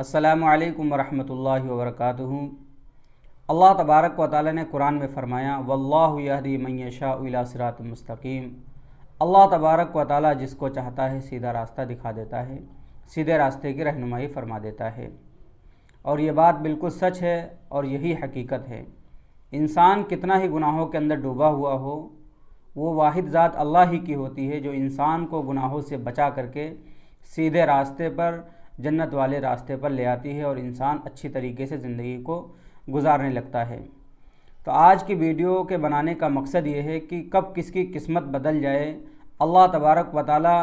السلام علیکم ورحمۃ اللہ وبرکاتہ۔ اللہ تبارک و تعالی نے قرآن میں فرمایا واللہ یہدی من یشاء الی صراط مستقیم۔ اللہ تبارک و تعالی جس کو چاہتا ہے سیدھا راستہ دکھا دیتا ہے، سیدھے راستے کی رہنمائی فرما دیتا ہے۔ اور یہ بات بالکل سچ ہے اور یہی حقیقت ہے۔ انسان کتنا ہی گناہوں کے اندر ڈوبا ہوا ہو، وہ واحد ذات اللہ ہی کی ہوتی ہے جو انسان کو گناہوں سے بچا کر کے سیدھے راستے پر، جنت والے راستے پر لے آتی ہے اور انسان اچھی طریقے سے زندگی کو گزارنے لگتا ہے۔ تو آج کی ویڈیو کے بنانے کا مقصد یہ ہے کہ کب کس کی قسمت بدل جائے، اللہ تبارک و تعالی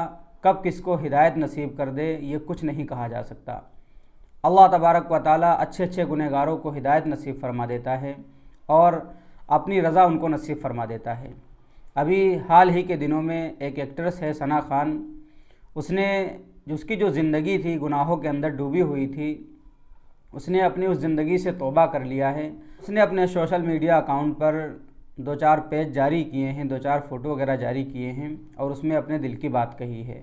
کب کس کو ہدایت نصیب کر دے، یہ کچھ نہیں کہا جا سکتا۔ اللہ تبارک و تعالی اچھے گنہگاروں کو ہدایت نصیب فرما دیتا ہے اور اپنی رضا ان کو نصیب فرما دیتا ہے۔ ابھی حال ہی کے دنوں میں ایک ایکٹریس ہے ثنا خان، اس کی جو زندگی تھی گناہوں کے اندر ڈوبی ہوئی تھی، اس نے اپنی اس زندگی سے توبہ کر لیا ہے۔ اس نے اپنے سوشل میڈیا اکاؤنٹ پر 2-4 پیج جاری کیے ہیں، 2-4 فوٹو وغیرہ جاری کیے ہیں اور اس میں اپنے دل کی بات کہی ہے۔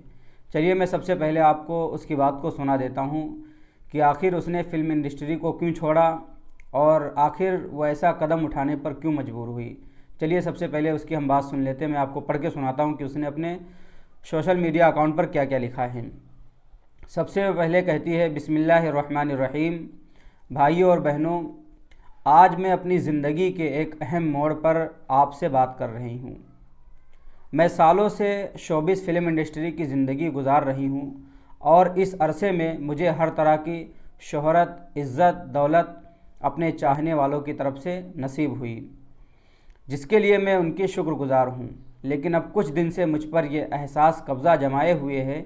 چلیے میں سب سے پہلے آپ کو اس کی بات کو سنا دیتا ہوں کہ آخر اس نے فلم انڈسٹری کو کیوں چھوڑا اور آخر وہ ایسا قدم اٹھانے پر کیوں مجبور ہوئی۔ چلیے سب سے پہلے اس کی ہم بات سن لیتے ہیں۔ میں آپ کو پڑھ کے سناتا ہوں کہ اس نے اپنے سوشل میڈیا اکاؤنٹ پر کیا کیا لکھا ہے۔ سب سے پہلے کہتی ہے بسم اللہ الرحمن الرحیم۔ بھائیوں اور بہنوں، آج میں اپنی زندگی کے ایک اہم موڑ پر آپ سے بات کر رہی ہوں۔ میں سالوں سے شوبز فلم انڈسٹری کی زندگی گزار رہی ہوں اور اس عرصے میں مجھے ہر طرح کی شہرت، عزت، دولت اپنے چاہنے والوں کی طرف سے نصیب ہوئی، جس کے لیے میں ان کی شکر گزار ہوں۔ لیکن اب کچھ دن سے مجھ پر یہ احساس قبضہ جمائے ہوئے ہے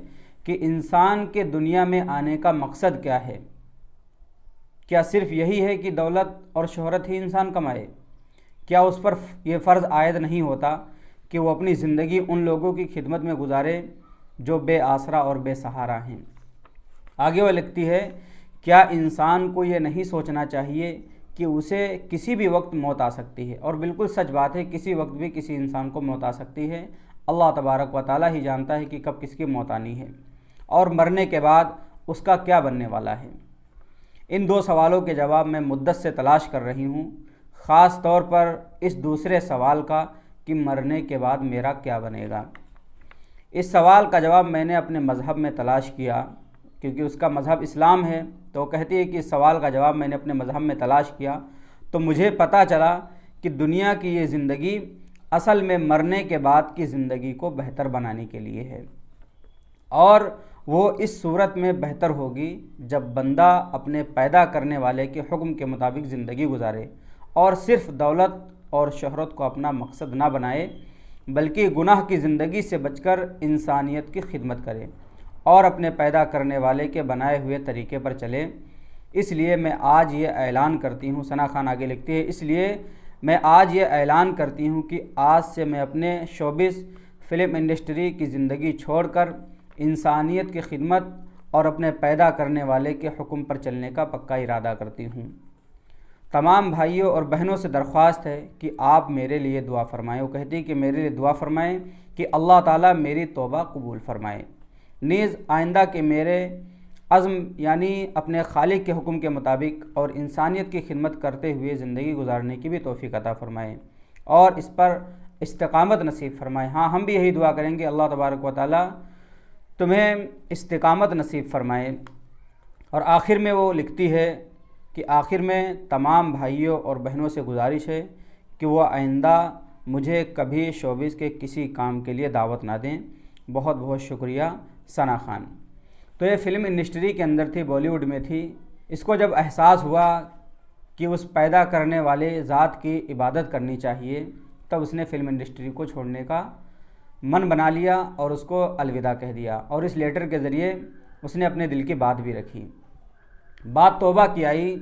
کہ انسان کے دنیا میں آنے کا مقصد کیا ہے۔ کیا صرف یہی ہے کہ دولت اور شہرت ہی انسان کمائے؟ کیا اس پر یہ فرض عائد نہیں ہوتا کہ وہ اپنی زندگی ان لوگوں کی خدمت میں گزارے جو بے آسرا اور بے سہارا ہیں؟ آگے وہ لکھتی ہے کیا انسان کو یہ نہیں سوچنا چاہیے کہ اسے کسی بھی وقت موت آ سکتی ہے؟ اور بالکل سچ بات ہے، کسی وقت بھی کسی انسان کو موت آ سکتی ہے۔ اللہ تبارک و تعالی ہی جانتا ہے کہ کب کس کی موت آنی ہے اور مرنے کے بعد اس کا کیا بننے والا ہے۔ ان 2 سوالوں کے جواب میں مدت سے تلاش کر رہی ہوں، خاص طور پر اس دوسرے سوال کا کہ مرنے کے بعد میرا کیا بنے گا۔ اس سوال کا جواب میں نے اپنے مذہب میں تلاش کیا، کیونکہ اس کا مذہب اسلام ہے۔ تو کہتی ہے کہ اس سوال کا جواب میں نے اپنے مذہب میں تلاش کیا تو مجھے پتہ چلا کہ دنیا کی یہ زندگی اصل میں مرنے کے بعد کی زندگی کو بہتر بنانے کے لیے ہے، اور وہ اس صورت میں بہتر ہوگی جب بندہ اپنے پیدا کرنے والے کے حکم کے مطابق زندگی گزارے اور صرف دولت اور شہرت کو اپنا مقصد نہ بنائے، بلکہ گناہ کی زندگی سے بچ کر انسانیت کی خدمت کرے اور اپنے پیدا کرنے والے کے بنائے ہوئے طریقے پر چلے۔ اس لیے میں آج یہ اعلان کرتی ہوں، ثنا خان آگے لکھتی ہے، اس لیے میں آج یہ اعلان کرتی ہوں کہ آج سے میں اپنے شوبز فلم انڈسٹری کی زندگی چھوڑ کر انسانیت کی خدمت اور اپنے پیدا کرنے والے کے حکم پر چلنے کا پکا ارادہ کرتی ہوں۔ تمام بھائیوں اور بہنوں سے درخواست ہے کہ آپ میرے لیے دعا فرمائیں۔ وہ کہتی ہے کہ میرے لیے دعا فرمائیں کہ اللہ تعالیٰ میری توبہ قبول فرمائے، نیز آئندہ کے میرے عزم یعنی اپنے خالق کے حکم کے مطابق اور انسانیت کی خدمت کرتے ہوئے زندگی گزارنے کی بھی توفیق عطا فرمائے اور اس پر استقامت نصیب فرمائے۔ ہاں، ہم بھی یہی دعا کریں گے، اللہ تبارک و تعالیٰ تمہیں استقامت نصیب فرمائے۔ اور آخر میں وہ لکھتی ہے کہ آخر میں تمام بھائیوں اور بہنوں سے گزارش ہے کہ وہ آئندہ مجھے کبھی شوبز کے کسی کام کے لیے دعوت نہ دیں۔ بہت بہت شکریہ ثنا خان۔ تو یہ فلم انڈسٹری کے اندر تھی، بالی ووڈ میں تھی۔ اس کو جب احساس ہوا کہ اس پیدا کرنے والے ذات کی عبادت کرنی چاہیے، تب اس نے فلم انڈسٹری کو چھوڑنے کا من بنا لیا اور اس کو الوداع کہہ دیا، اور اس لیٹر کے ذریعے اس نے اپنے دل کی بات بھی رکھی۔ بات توبہ کی آئی،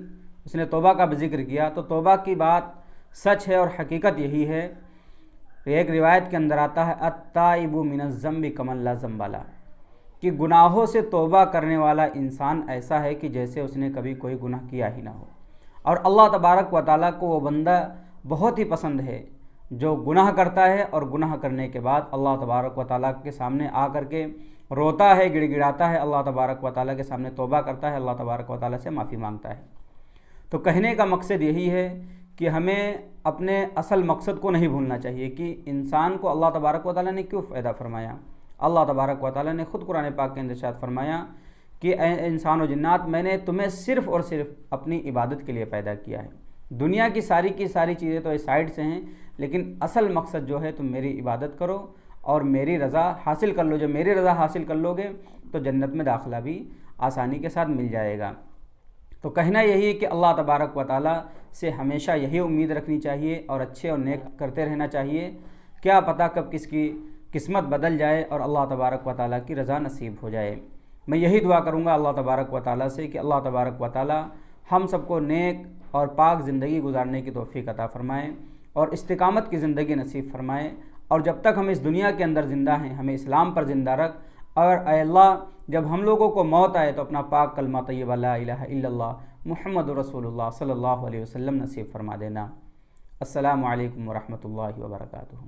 اس نے توبہ کا بھی ذکر کیا، تو توبہ کی بات سچ ہے اور حقیقت یہی ہے۔ ایک روایت کے اندر آتا ہے التائب من الذنب کمن لا ذنب لہ، کہ گناہوں سے توبہ کرنے والا انسان ایسا ہے کہ جیسے اس نے کبھی کوئی گناہ کیا ہی نہ ہو۔ اور اللہ تبارک و تعالیٰ کو وہ بندہ بہت ہی پسند ہے جو گناہ کرتا ہے اور گناہ کرنے کے بعد اللہ تبارک و تعالیٰ کے سامنے آ کر کے روتا ہے، گڑ گڑاتا ہے، اللہ تبارک و تعالیٰ کے سامنے توبہ کرتا ہے، اللہ تبارک و تعالیٰ سے معافی مانگتا ہے۔ تو کہنے کا مقصد یہی ہے کہ ہمیں اپنے اصل مقصد کو نہیں بھولنا چاہیے کہ انسان کو اللہ تبارک و تعالیٰ نے کیوں پیدا فرمایا۔ اللہ تبارک و تعالیٰ نے خود قرآن پاک کے اندر ارشاد فرمایا کہ اے انسان و جنات، میں نے تمہیں صرف اور صرف اپنی عبادت کے لیے پیدا کیا ہے۔ دنیا کی ساری چیزیں تو اس سائڈ سے ہیں، لیکن اصل مقصد جو ہے تم میری عبادت کرو اور میری رضا حاصل کر لو۔ جب میری رضا حاصل کر لو گے تو جنت میں داخلہ بھی آسانی کے ساتھ مل جائے گا۔ تو کہنا یہی ہے کہ اللہ تبارک و تعالیٰ سے ہمیشہ یہی امید رکھنی چاہیے اور اچھے اور نیک کرتے رہنا چاہیے۔ کیا پتہ کب کس کی قسمت بدل جائے اور اللہ تبارک و تعالیٰ کی رضا نصیب ہو جائے۔ میں یہی دعا کروں گا اللہ تبارک و تعالیٰ سے کہ اللہ تبارک و تعالیٰ ہم سب کو نیک اور پاک زندگی گزارنے کی توفیق عطا فرمائے اور استقامت کی زندگی نصیب فرمائے، اور جب تک ہم اس دنیا کے اندر زندہ ہیں ہمیں اسلام پر زندہ رکھ، اور اے اللہ جب ہم لوگوں کو موت آئے تو اپنا پاک کلمہ طیبہ لا الہ الا اللہ محمد رسول اللہ صلی اللہ علیہ وسلم نصیب فرما دینا۔ السلام علیکم ورحمۃ اللہ وبرکاتہ۔